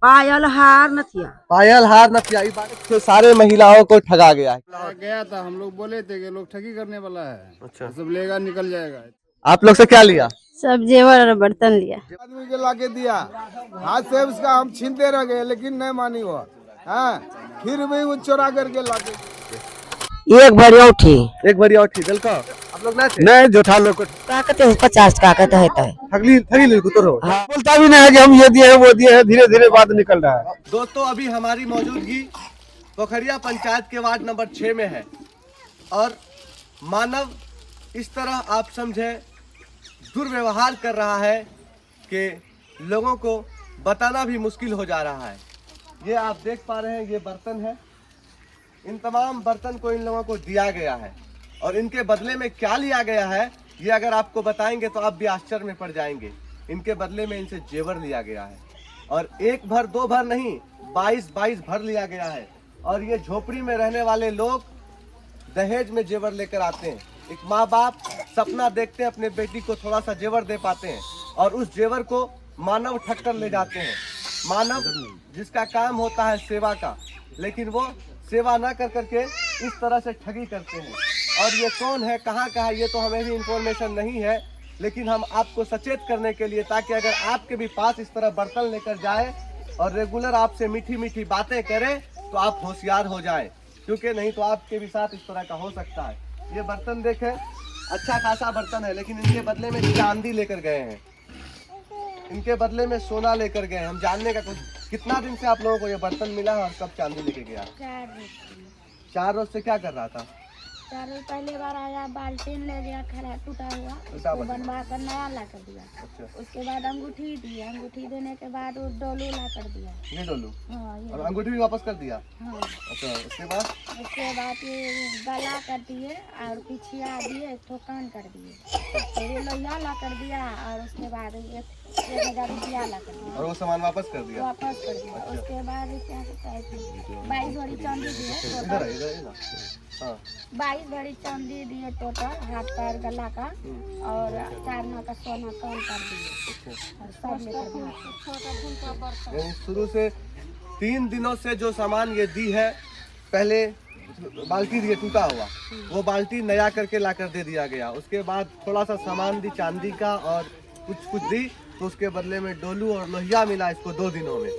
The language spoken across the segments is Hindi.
पायल हार नथिया। पायल हार नथिया से सारे महिलाओं को ठगा गया है। गया था, हम लोग बोले थे कि लोग ठगी करने वाला है। अच्छा, सब लेगा निकल जाएगा। आप लोग से क्या लिया? सब जेवर और बर्तन लिया। आदमी के लाके दिया, हाथ से उसका हम छीनते रह गए, लेकिन नहीं मानी वो। हाँ, फिर भी वो चोरा करके लाके। एक भरी औठी। एक भरी और ठीक का आप लोग थे? नहीं जोठा लोग को का कहते हैं 50 का कहते है। ठगी ठगी ले तो रहो। बोलता भी नहीं है कि हम ये दिए हैं वो दिए हैं, धीरे धीरे बात निकल रहा है। दोस्तों, अभी हमारी मौजूदगी पोखरिया पंचायत के वार्ड नंबर 6 में है और मानव इस तरह आप समझे दुर्व्यवहार कर रहा है कि लोगों को बताना भी मुश्किल हो जा रहा है। ये आप देख पा रहे हैं, ये बर्तन है। इन तमाम बर्तन को इन लोगों को दिया गया है और इनके बदले में क्या लिया गया है ये अगर आपको बताएंगे तो आप भी आश्चर्य में पड़ जाएंगे। इनके बदले में इनसे जेवर लिया गया है और एक भर दो भर नहीं, 22 भर लिया गया है। और ये झोपड़ी में रहने वाले लोग दहेज में जेवर लेकर आते हैं। एक माँ बाप सपना देखते हैं अपने बेटी को थोड़ा सा जेवर दे पाते हैं और उस जेवर को मानव ठग कर ले जाते हैं। मानव जिसका काम होता है सेवा का, लेकिन वो सेवा ना कर करके इस तरह से ठगी करते हैं। और ये कौन है, कहाँ का है, ये तो हमें भी इंफॉर्मेशन नहीं है, लेकिन हम आपको सचेत करने के लिए, ताकि अगर आपके भी पास इस तरह बर्तन लेकर जाए और रेगुलर आपसे मीठी मीठी बातें करे तो आप होशियार हो जाए, क्योंकि नहीं तो आपके भी साथ इस तरह का हो सकता है। ये बर्तन देखें, अच्छा खासा बर्तन है, लेकिन इनके बदले में चांदी लेकर गए हैं, इनके बदले में सोना लेकर गए। हम जानने का कुछ, कितना दिन से आप लोगों को ये बर्तन मिला है और कब चांदी लेके गया? 4 रोज से क्या कर रहा था? 4 रोज पहले बार आया, बाल्टीन ले गया खरा टूटा हुआ, उसको बनवा कर नया ला कर दिया। अच्छा। उसके बाद अंगूठी दी, अंगूठी देने के बाद वो डोलू ला कर दिया। ये डोलू? हाँ, ये और अंगूठी भी वापस कर दिया? हाँ। अच्छा, उसके बाद ये गला कर दिए और पिछिया दिए, एक ठो कान कर दिए, फिर ये लोहिया ला कर दिया और उसके बाद 1,000 रुपया ला कर दिया और वो सामान वापस कर दिया? वापस कर दिया। उसके बाद क्या कहता है, 22 भरी चांदी दिए इधर है, इधर है ना? हाँ। 22 भरी चांदी दिए टोटल, हाथ पैर गला का और 4 ना का सोना कान कर दिए और सब लेकर। यानी शुरू से 3 दिनों से जो सामान ये दी है, पहले बाल्टी दिए टूटा हुआ, वो बाल्टी नया करके ला कर दे दिया गया। उसके बाद थोड़ा सा सामान दी चांदी का और कुछ दी, तो उसके बदले में डोलू और लोहिया मिला इसको 2 दिनों में।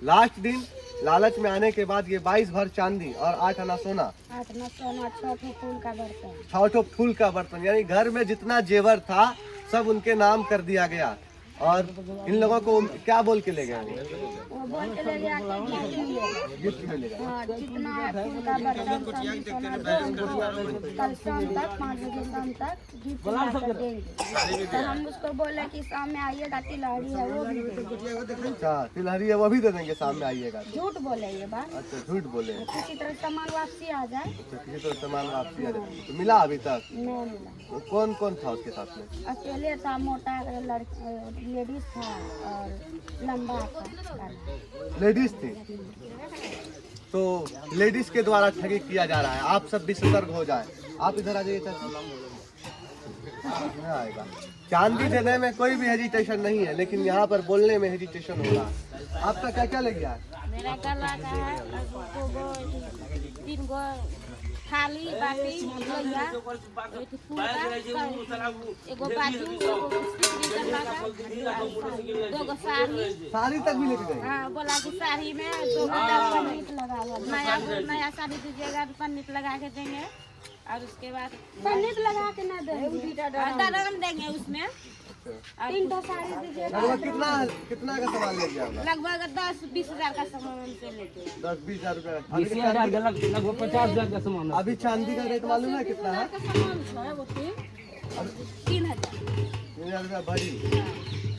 लास्ट दिन लालच में आने के बाद ये 22 भर चांदी और 8 आना सोना, 8 ना सोना, 6 ठो फूल का बर्तन, 6 ठो फूल का बर्तन, यानी घर में जितना जेवर था सब उनके नाम कर दिया गया। और इन लोगों को क्या बोल के ले गए? वो बोल के ले गया कि गिफ्ट में ले गए। हाँ, जितना फूल का बर्तन चांदी सोना कल शाम तक 5 बजे शाम तक गिफ्ट ला कर देंगे। तो हम उसको बोले कि शाम में आइएगा, तिलहरी है वो भी देंगे। अच्छा, तिलहरी है वो भी दे देंगे, शाम में आइएगा। झूठ बोले ये बात, अच्छा, झूठ बोले। किसी तरह सामान वापसी आ जाए। अच्छा, किसी तरह सामान वापसी आ जाए। तो मिला अभी तक? नहीं मिला। तो कौन कौन था उसके साथ में? अकेले था, मोटा लड़की लेडीज था और लंबा था। लेडीज थी। तो लेडीज के द्वारा ठगी किया जा रहा है, आप सब भी सतर्क हो जाए। आप इधर आ जाइए। आएगा चांदी देने में कोई भी हेजिटेशन नहीं है, लेकिन यहाँ पर बोलने में हेजिटेशन हो रहा है। आपका क्या क्या ले गया? मेरा गला का है 3 गो थाली, बाटी, लोहिया, एक फूल का, एगो बाजू, एगो स्टिकरी का, 2 गो साड़ी। साड़ी तक भी लेके गए? हाँ, बोला कि साड़ी में 2 गो पन्नीत लगा, नया साड़ी दीजिएगा तो पन्नीत लगा के देंगे। और उसके बाद पन्नीत लगा के ना देंगे, दरम देंगे उसमें। 3 ठो साड़ी दीजिएगा। लगभग कितना का सामान ले गया? लगभग 10-20 हजार का सामान से लेके 10-20 हजार रुपया। लगभग 50,000 का सामान। अभी चांदी का रेट मालूम है कितना है? 3,000 रुपया भरी।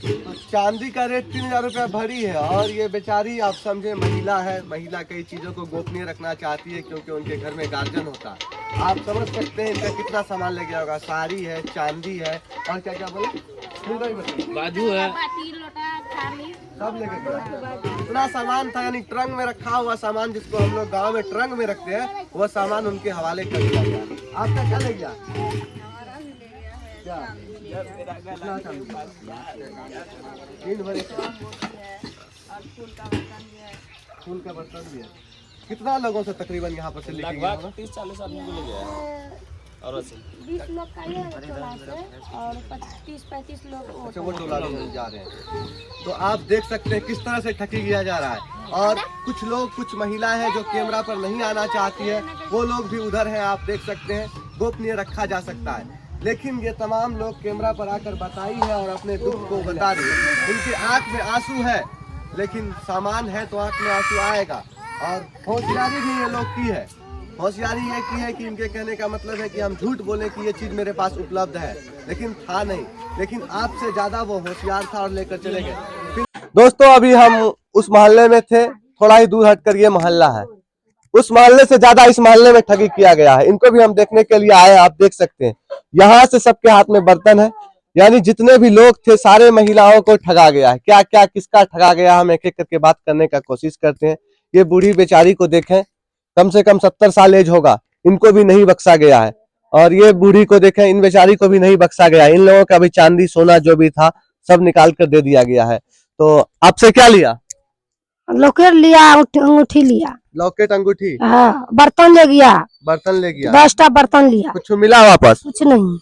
तो चांदी का रेट 3,000 रुपया भरी है। और ये बेचारी आप समझे महिला है, महिला कई चीजों को गोपनीय रखना चाहती है क्योंकि उनके घर में गार्जियन होता है। आप समझ सकते हैं इनका कितना सामान ले गया होगा। साड़ी है, चांदी है और क्या क्या बोले, बाजू है, बाटी, लोटा, थाली सब लेके गया। इतना सामान था, यानी ट्रंक में रखा हुआ सामान, जिसको हम लोग गाँव में ट्रंक में रखते हैं, वह सामान उनके हवाले कर दिया गया। आपका क्या ले गया? क्या? कितना चांदी? 3 भरी। और फूल का बर्तन भी है। फूल का बर्तन भी है। कितना लोगों से तकरीबन यहाँ पर से लेके गए होंगे? 30-40 आदमी को ले गया और 20 लोग का ये टोला से और 30-35 लोग अच्छा, वो टोला लोग जा रहे हैं। तो आप देख सकते हैं किस तरह से ठगी किया जा रहा है। और कुछ लोग, कुछ महिलाएं हैं जो कैमरा पर नहीं आना चाहती है, वो लोग भी उधर हैं। आप देख सकते हैं, गोपनीय रखा जा सकता है। लेकिन ये तमाम लोग कैमरा पर आकर बताई है और अपने दुख को बता रही है। उनकी आंख में आंसू है, लेकिन सामान है तो आंख में आंसू आएगा। और होशियारी भी ये लोग की है। होशियारी ये की है कि इनके कहने का मतलब है कि हम झूठ बोले कि ये चीज मेरे पास उपलब्ध है, लेकिन था नहीं। लेकिन आपसे ज्यादा वो होशियार था और लेकर चले गए। दोस्तों, अभी हम उस मोहल्ले में थे, थोड़ा ही दूर हटकर ये मोहल्ला है। उस मोहल्ले से ज्यादा इस मोहल्ले में ठगी किया गया है। इनको भी हम देखने के लिए आए हैं। आप देख सकते हैं, यहाँ से सबके हाथ में बर्तन है। यानी जितने भी लोग थे, सारे महिलाओं को ठगा गया है। क्या क्या किसका ठगा गया, हम एक एक करके बात करने का कोशिश करते हैं। ये बूढ़ी बेचारी को देखें, कम से कम 70 साल एज होगा, इनको भी नहीं बख्शा गया है। और ये बूढ़ी को देखें, इन बेचारी को भी नहीं बख्शा गया। इन लोगों का भी चांदी सोना जो भी था सब निकाल कर दे दिया गया है। तो आपसे क्या लिया? लॉकेट लिया, अंगूठी लिया, लॉकेट, अंगूठी, हाँ, बर्तन ले गया, बर्तन ले गया। 10टा बर्तन लिया। कुछ मिला वापस? कुछ नहीं,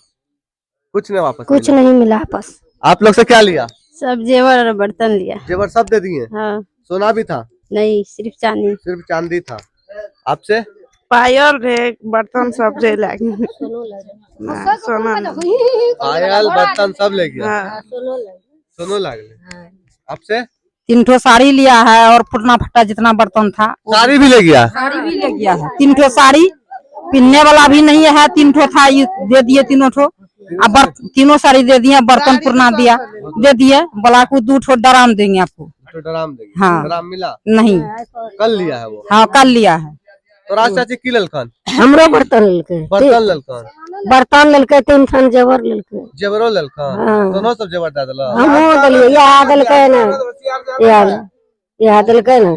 कुछ नहीं वापस कुछ मिला। नहीं मिला वापस। आप लोग से क्या लिया? सब जेवर और बर्तन लिया। जेवर सब दे दिए? हाँ, सोना भी था? नहीं, सिर्फ चांदी। सिर्फ चांदी था। आपसे? पायल रे बर्तन सब जे लागे सोना पायल बर्तन सब ले गया। हाँ। सोनो लागले। आपसे? 3 ठो साड़ी लिया है और फुटना फट्टा जितना बर्तन था साड़ी भी ले गया? साड़ी भी ले गया है। 3 ठो साड़ी, पहनने वाला भी नहीं है। 3 ठो था, ये दे दिए तीनों ठो। अब तीनों साड़ी दे दिए, बर्तन पुरना दिया दे दिए। बोला को 2 ठो ड्राम देंगे आपको। तो ड्राम देंगे? हाँ। ड्राम मिला नहीं, कल लिया है वो। हाँ कल लिया है। तो राज चाची की ललकन? हमरो बर्तन लेके, बर्तन ललकन, बर्तन लेके, 3 ठन जेवर लेके, जेवरो ललकन, हाँ। दोनों सब जेवर दे दिला। हमो दलिए, यहाँ दिलके ना, यहाँ दिलके ना।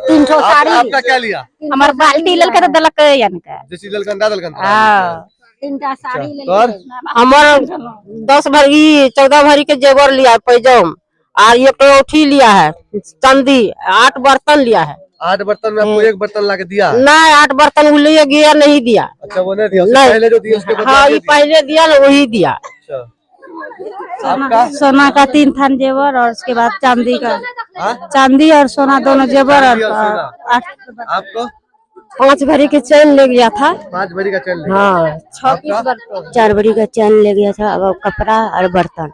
3 ठो साड़ी। आपका क्या लिया? हमार बाल्टी ललका तो दलक यानी का। जैसी ललकन दा दलकन। हाँ, 3टा साड़ी ले और हमार 10 भरी 14 भरी के जेवर लिया है, पैजम, और 1 अंगूठी लिया है चांदी, 8 बर्तन लिया है। 8 बर्तन में आपको 1 बर्तन ला के दिया? नहीं, 8 बर्तन वो ले गया, नहीं दिया। अच्छा, वो नहीं दिया? उससे नहीं। पहले जो दिया उसके बदले हाँ, ये ये दिया? पहले दिया ना, वही दिया। अच्छा। आपका? सोना का 3 थान जेवर और उसके बाद चांदी का। हाँ? चांदी और सोना दोनों जेवर चांदी और और सोना। आपको? 5 भरी के चैन ले गया था। 5 भरी का चल। हाँ, 4 भरी का चैन ले गया था, और कपड़ा और बर्तन।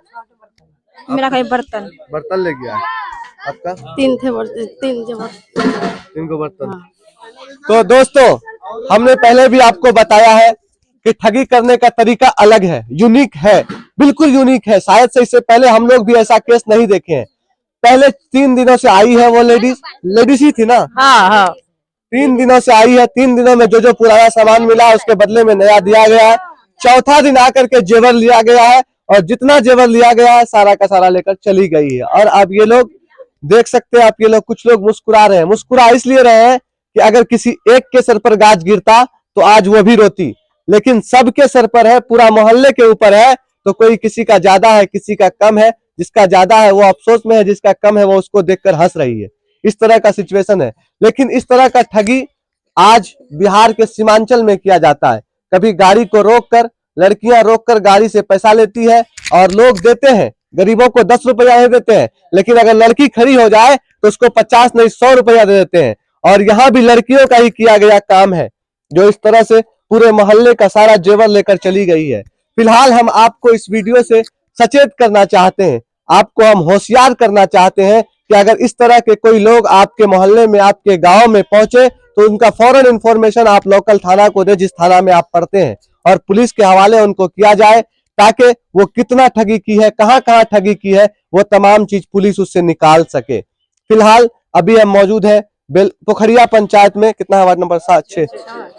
मेरा कोई बर्तन बर्तन ले गया। आपका? 3 थे बर्तन, 3 जेवर। 3 को बर्तन। तो दोस्तों, हमने पहले भी आपको बताया है कि ठगी करने का तरीका अलग है, यूनिक है, बिल्कुल यूनिक है। शायद से इससे पहले हम लोग भी ऐसा केस नहीं देखे हैं। पहले 3 दिनों से आई है वो लेडीज ही थी ना? हाँ हाँ। 3 दिनों से आई है। 3 दिनों में जो पुराना सामान मिला उसके बदले में नया दिया गया है। चौथा दिन आकर के जेवर लिया गया है, और जितना जेवर लिया गया है सारा का सारा लेकर चली गई है। और अब ये लोग देख सकते हैं, आप ये लोग, कुछ लोग मुस्कुरा रहे हैं। मुस्कुरा इसलिए रहे हैं कि अगर किसी एक के सर पर गाज गिरता तो आज वो भी रोती, लेकिन सबके सर पर है, पूरा मोहल्ले के ऊपर है। तो कोई किसी का ज्यादा है, किसी का कम है। जिसका ज्यादा है वो अफसोस में है, जिसका कम है वो उसको देखकर हंस रही है। इस तरह का सिचुएशन है। लेकिन इस तरह का ठगी आज बिहार के सीमांचल में किया जाता है। कभी गाड़ी को रोककर, लड़कियां रोककर गाड़ी से पैसा लेती है, और लोग देते हैं, गरीबों को 10 रुपया ही देते हैं, लेकिन अगर लड़की खड़ी हो जाए तो उसको 50 नहीं 100 रुपया दे देते हैं। और यहाँ भी लड़कियों का ही किया गया काम है, जो इस तरह से पूरे मोहल्ले का सारा जेवर लेकर चली गई है। फिलहाल हम आपको इस वीडियो से सचेत करना चाहते हैं, आपको हम होशियार करना चाहते हैं कि अगर इस तरह के कोई लोग आपके मोहल्ले में, आपके गांव में पहुंचे तो उनका फौरन इंफॉर्मेशन आप लोकल थाना को दे, जिस थाना में आप पढ़ते हैं, और पुलिस के हवाले उनको किया जाए, ताकि वो कितना ठगी की है, कहां कहां ठगी की है, वो तमाम चीज पुलिस उससे निकाल सके। फिलहाल अभी हम मौजूद है पोखरिया पंचायत में। कितना है? Ward number 6।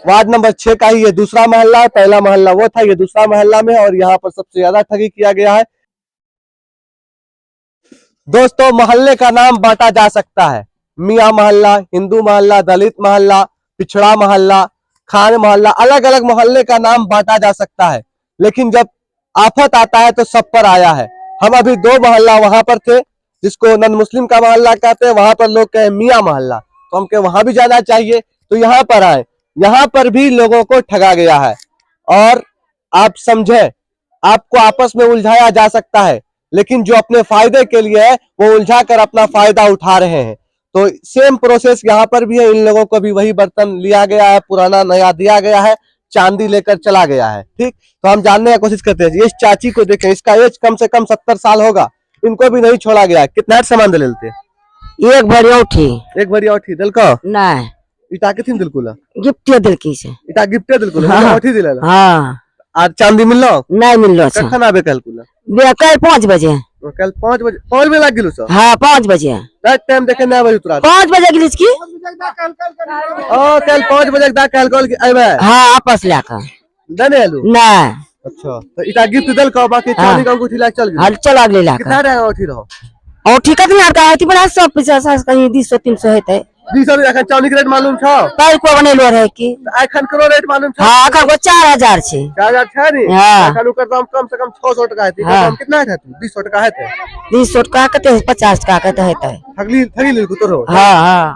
वार्ड नंबर 6 का ही ये दूसरा मोहल्ला है। पहला मोहल्ला वो था, ये दूसरा मोहल्ला में है, और यहाँ पर सबसे ज्यादा ठगी किया गया है। दोस्तों, मोहल्ले का नाम बांटा जा सकता है, मियाँ मोहल्ला, हिंदू मोहल्ला, दलित मोहल्ला, पिछड़ा मोहल्ला, खान मोहल्ला, अलग अलग मोहल्ले का नाम बांटा जा सकता है। लेकिन जब आफत आता है तो सब पर आया है। हम अभी 2 मोहल्ला वहां पर थे, जिसको नन मुस्लिम का मोहल्ला कहते हैं, वहां पर लोग कहे मियाँ मोहल्ला, तो हमको वहां भी जाना चाहिए। तो यहाँ पर आए, यहाँ पर भी लोगों को ठगा गया है। और आप समझे, आपको आपस में उलझाया जा सकता है, लेकिन जो अपने फायदे के लिए है वो उलझा कर अपना फायदा उठा रहे हैं। तो सेम प्रोसेस यहाँ पर भी है, इन लोगों को भी वही बर्तन लिया गया है, पुराना नया दिया गया है, चांदी लेकर चला गया है। ठीक, तो हम जानने की कोशिश करते हैं। इस चाची को देखें, इसका एज कम से कम 70 साल होगा, इनको भी नहीं छोड़ा गया। कितना सामान दे लेते? एक भरी उठी एक भरी उठी दिल को नहीं इटा के थीम दिलकुला गिफ्ट दिल की से इटा गिफ्ट दिलकुला हाँ। उठी दिलेला हाँ आज चांदी मिललो नहीं मिल रहा कखन आबे कलकुला कल 5 बजे कल 5 बजे 5 बजे लग गेलु सर हाँ 5 बजे रात टाइम देखे ना बजे तुरा 5 बजे गिलिस की ओ कल 5 बजे दा कल कॉल आबे हाँ आपस लाकर दने आलू नहीं अच्छा तो इटा गिफ्ट दिल को बाकी चांदी का अंगूठी लाग चल गई हल चल अगले लाकर कितना रहा उठी रहो और ठीक है यार का है बड़ा 150 कहीं 200 300 है 200 एखन चांदी के रेट मालूम छ कल को बनेलो रहे की एखन करो रेट मालूम छ हाँ अखन को 4000 छे 4000 छ नी हाँ। एखन ओकर दाम कम से कम 600 टका है हाँ। दाम कितना है तू 200 टका है ते 200 का कहते 50 का कहते है ठगी ले तोरो हाँ हाँ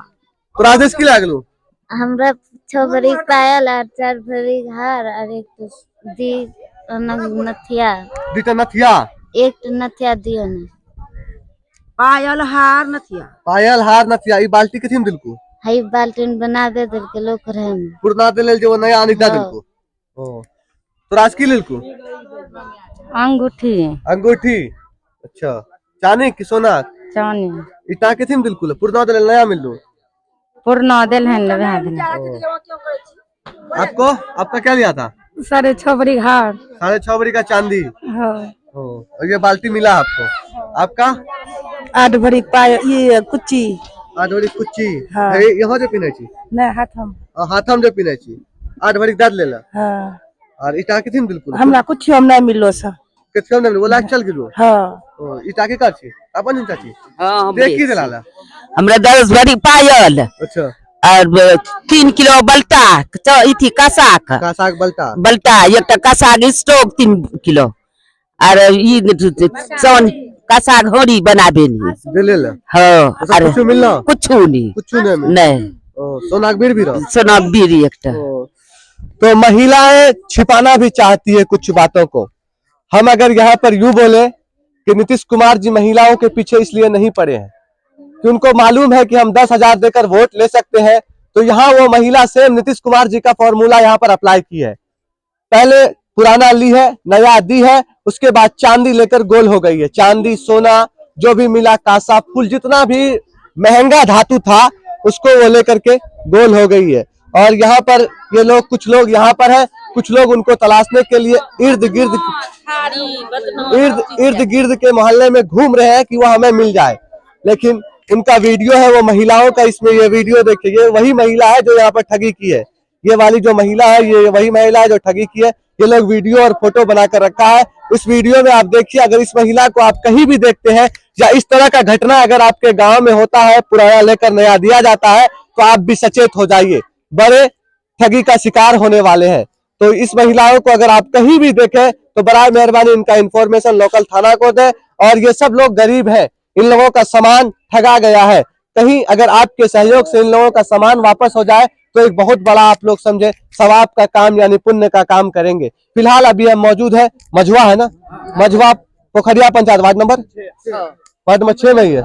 तो राजेश की लागलू हमरा 6 भरी पायल और 4 भरी हार और एक दी नथिया दीटा नथिया एक नथिया दियो ने पायल हार नथिया पायल हार नथिया ई बाल्टी के थीम दिलकू हई बाल्टीन बना दे दिल के लोग रहे में पुरना दे लेल जो नया आनी दा दिलकू ओ तो राज की लिलकू अंगूठी अंगूठी अच्छा चांदी की सोना चानी इटा के थीम दिलकू पुरना दे लेल नया मिललू पुरना दिल है लगा देना आपको आपका क्या लिया था 6.5 भरी हार 6.5 भरी का चांदी हाँ ओ और ये बाल्टी मिला आपको आपका 8 भरी पायल ये कुच्ची 8 भरी कुच्ची हाँ। यहाँ जो पिनै छी नहीं हाथम हाथम जो पिनै छी 8 भरी दाद लेला हाँ और इटा के थीम बिल्कुल हमरा कुछ हम नहीं मिलो सा कितना ने बोला चल गेलो हाँ ओ इटा के का छी अपन चाची हाँ देख की देला हमरा 10 भरी पायल अच्छा और 3 किलो बल्टा तो इथी कसाक का साग बलता बल्टा एक कसाक स्टोव 3 किलो और ई सोन कसाक होरी बनाबे नी दे लेला हाँ तो कुछ मिलना कुछ नहीं कुछ नहीं नहीं ओ सोना बीर भी रहो सोना बीरी एकटा तो महिलाएं छिपाना भी चाहती है कुछ बातों को। हम अगर यहाँ पर यूं बोले कि नीतीश कुमार जी महिलाओं के पीछे इसलिए नहीं पड़े हैं कि उनको मालूम है कि हम 10,000 देकर वोट ले सकते हैं, तो यहाँ वो महिला सेम नीतीश कुमार जी का फॉर्मूला यहाँ पर अप्लाई की है। पहले पुराना ली है, नया दी है, उसके बाद चांदी लेकर गोल हो गई है। चांदी सोना जो भी मिला, कांसा फूल जितना भी महंगा धातु था उसको वो लेकर के गोल हो गई है। और यहाँ पर ये लोग, कुछ लोग यहाँ पर है, कुछ लोग उनको तलाशने के लिए इर्द गिर्द के मोहल्ले में घूम रहे हैं कि वो हमें मिल जाए। लेकिन उनका वीडियो है वो महिलाओं का, इसमें ये वीडियो देखिए, ये वही महिला है जो यहाँ पर ठगी की है। ये वाली जो महिला है ये वही महिला है जो ठगी की है। ये लोग वीडियो और फोटो बनाकर रखा है। इस वीडियो में आप देखिए, अगर इस महिला को आप कहीं भी देखते हैं या इस तरह का घटना अगर आपके गांव में होता है, पुराना लेकर नया दिया जाता है, तो आप भी सचेत हो जाइए, बड़े ठगी का शिकार होने वाले हैं। तो इस महिलाओं को अगर आप कहीं भी देखें तो बराए मेहरबानी इनका इंफॉर्मेशन लोकल थाना को दे। और ये सब लोग गरीब हैं, इन लोगों का सामान ठगा गया है। कहीं अगर आपके सहयोग से इन लोगों का सामान वापस हो जाए तो एक बहुत बड़ा, आप लोग समझे, सवाब का काम यानी पुण्य का काम करेंगे। फिलहाल अभी हम मौजूद है मझवा, है ना, मझवा पोखरिया पंचायत वार्ड नंबर 6 में ही है।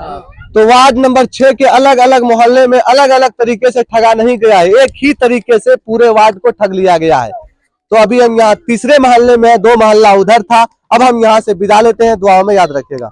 तो वार्ड नंबर 6 के अलग अलग मोहल्ले में अलग अलग तरीके से ठगा नहीं गया है, एक ही तरीके से पूरे वार्ड को ठग लिया गया है। तो अभी हम यहाँ तीसरे मोहल्ले में, 2 मोहल्ला उधर था। अब हम यहाँ से विदा लेते हैं, दुआ में याद रखिएगा।